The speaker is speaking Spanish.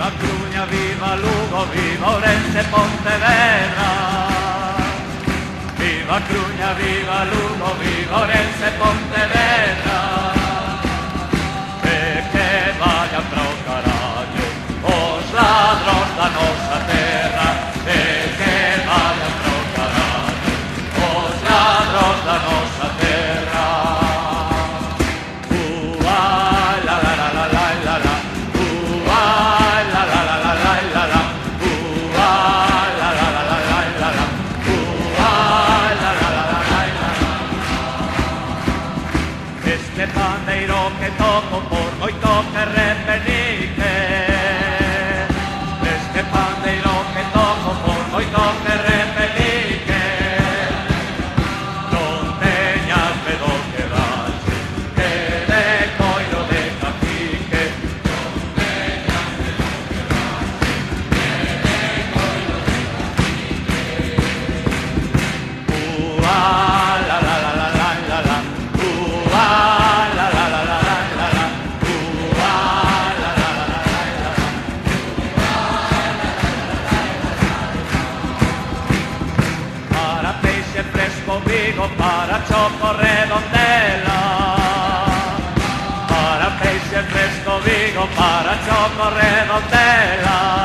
Viva Cruña, viva Lugo, viva Ourense, Pontevedra. Viva Cruña, viva Lugo, viva Ourense, Pontevedra. E que vayan para o carallo os ladróns da nosa terra. E que vayan para o carallo os ladróns da nosa terra. La la la la la la la. La la la la la la la. La la la la la la la. La la la la la la. Este pandeiro que toco por moito que repenique. Este pandeiro que toco por moito que repenique. Non teñas medo que daxe, que de coiro de cacique. Non teñas medo que daxe, que de coiro de cacique. La la la la la la la. La la la la la la la. La la la la la la la. Para peixe fresco Vigo, para choco Redondela. Para peixe fresco Vigo, para choco Redondela.